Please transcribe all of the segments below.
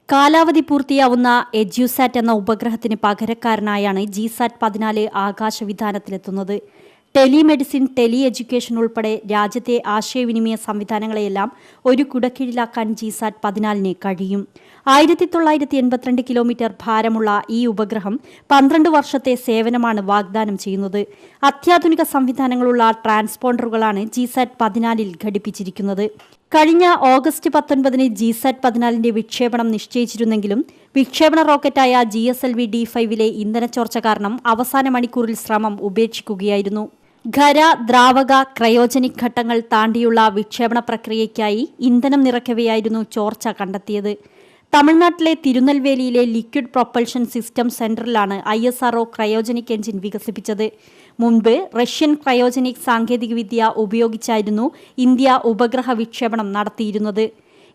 കാലാവധി പൂർത്തിയാവുന്ന എഡ്യൂസാറ്റ് എന്ന ഉപഗ്രഹത്തിന് പകരക്കാരനായാണ് GSAT 14 ആകാശവിധാനത്തിലെത്തുന്നത്. Telemedicine, tele education ഉൾപ്പെടെ രാജ്യത്തെ ആശയവിനിമയ സംവിധാനങ്ങളെയെല്ലാം ഒരു കുടക്കീഴിലാക്കാൻ ജിസാറ്റ് 14 കഴിയും. 1982 കിലോമീറ്റർ ഭാരമുള്ള ഈ ഉപഗ്രഹം 12 വർഷത്തെ സേവനമാണ് വാഗ്ദാനം ചെയ്യുന്നത്. അത്യാധുനിക സംവിധാനങ്ങളുള്ള ട്രാൻസ്പോണ്ടറുകളാണ് ജിസാറ്റ് 14 ഘടിപ്പിച്ചിരിക്കുന്നത്. കഴിഞ്ഞ ഓഗസ്റ്റ് 19 ജിസാറ്റ് 14 വിക്ഷേപണം നിശ്ചയിച്ചിരുന്നെങ്കിലും വിക്ഷേപണ റോക്കറ്റായ GSLV D5 ഇന്ധനച്ചോർച്ച കാരണം അവസാന മണിക്കൂറിൽ ശ്രമം ഉപേക്ഷിക്കുകയായിരുന്നു. ഖര, ദ്രാവക, ക്രയോജനിക് ഘട്ടങ്ങൾ താണ്ടിയുള്ള വിക്ഷേപണ പ്രക്രിയയ്ക്കായി ഇന്ധനം നിറയ്ക്കവെയായിരുന്നു ചോർച്ച കണ്ടെത്തിയത്. തമിഴ്നാട്ടിലെ തിരുനെൽവേലിയിലെ ലിക്വിഡ് പ്രൊപ്പൽഷൻ സിസ്റ്റം സെന്ററിലാണ് ISRO ക്രയോജനിക് എഞ്ചിൻ വികസിപ്പിച്ചത്. മുൻപ് റഷ്യൻ ക്രയോജനിക് സാങ്കേതികവിദ്യ ഉപയോഗിച്ചായിരുന്നു ഇന്ത്യ ഉപഗ്രഹ വിക്ഷേപണം നടത്തിയിരുന്നത്.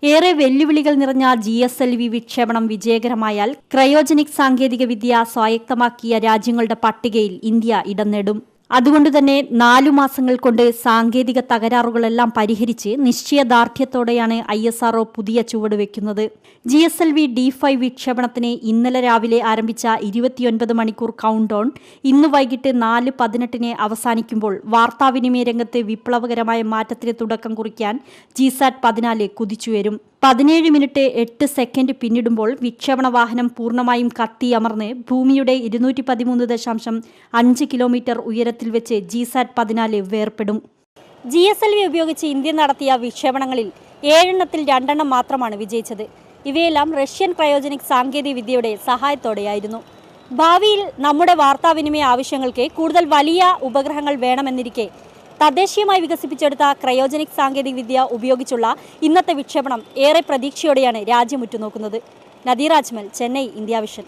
ഏറെ വെല്ലുവിളികൾ നിറഞ്ഞ GSLV വിക്ഷേപണം വിജയകരമായാൽ ക്രയോജനിക് സാങ്കേതികവിദ്യ സ്വായത്തമാക്കിയ രാജ്യങ്ങളുടെ പട്ടികയിൽ ഇന്ത്യ ഇടം നേടും. അതുകൊണ്ടുതന്നെ 4 മാസങ്ങൾ കൊണ്ട് സാങ്കേതിക തകരാറുകളെല്ലാം പരിഹരിച്ച് നിശ്ചയദാർഢ്യത്തോടെയാണ് ISRO പുതിയ ചുവട് വയ്ക്കുന്നത്. GSLV D5 വിക്ഷേപണത്തിന് ഇന്നലെ രാവിലെ ആരംഭിച്ച 29 മണിക്കൂർ കൗണ്ട് ഡൗൺ ഇന്ന് വൈകിട്ട് 4:18 അവസാനിക്കുമ്പോൾ വാർത്താവിനിമയ രംഗത്ത് വിപ്ലവകരമായ മാറ്റത്തിന് തുടക്കം കുറിക്കാൻ ജിസാറ്റ് 14 കുതിച്ചുയരും. 17 മിനിറ്റ് 8 സെക്കൻഡ് പിന്നിടുമ്പോൾ വിക്ഷേപണ വാഹനം പൂർണ്ണമായും കത്തിയമർന്ന് ഭൂമിയുടെ 213.5 കിലോമീറ്റർ ഉയരത്തിൽ വെച്ച് ജിസാറ്റ് 14 വേർപെടും. GSLV ഉപയോഗിച്ച് ഇന്ത്യ നടത്തിയ വിക്ഷേപണങ്ങളിൽ 7 2 മാത്രമാണ് വിജയിച്ചത്. ഇവയെല്ലാം റഷ്യൻ ക്രയോജനിക് സാങ്കേതിക വിദ്യയുടെ സഹായത്തോടെയായിരുന്നു. ഭാവിയിൽ നമ്മുടെ വാർത്താവിനിമയ ആവശ്യങ്ങൾക്ക് കൂടുതൽ വലിയ ഉപഗ്രഹങ്ങൾ വേണമെന്നിരിക്കെ തദ്ദേശീയമായി വികസിപ്പിച്ചെടുത്ത ക്രയോജനിക് സാങ്കേതികവിദ്യ ഉപയോഗിച്ചുള്ള ഇന്നത്തെ വിക്ഷേപണം ഏറെ പ്രതീക്ഷയോടെയാണ് രാജ്യം ഉറ്റുനോക്കുന്നത്. Nadir Ajmal, Chennai, India vision.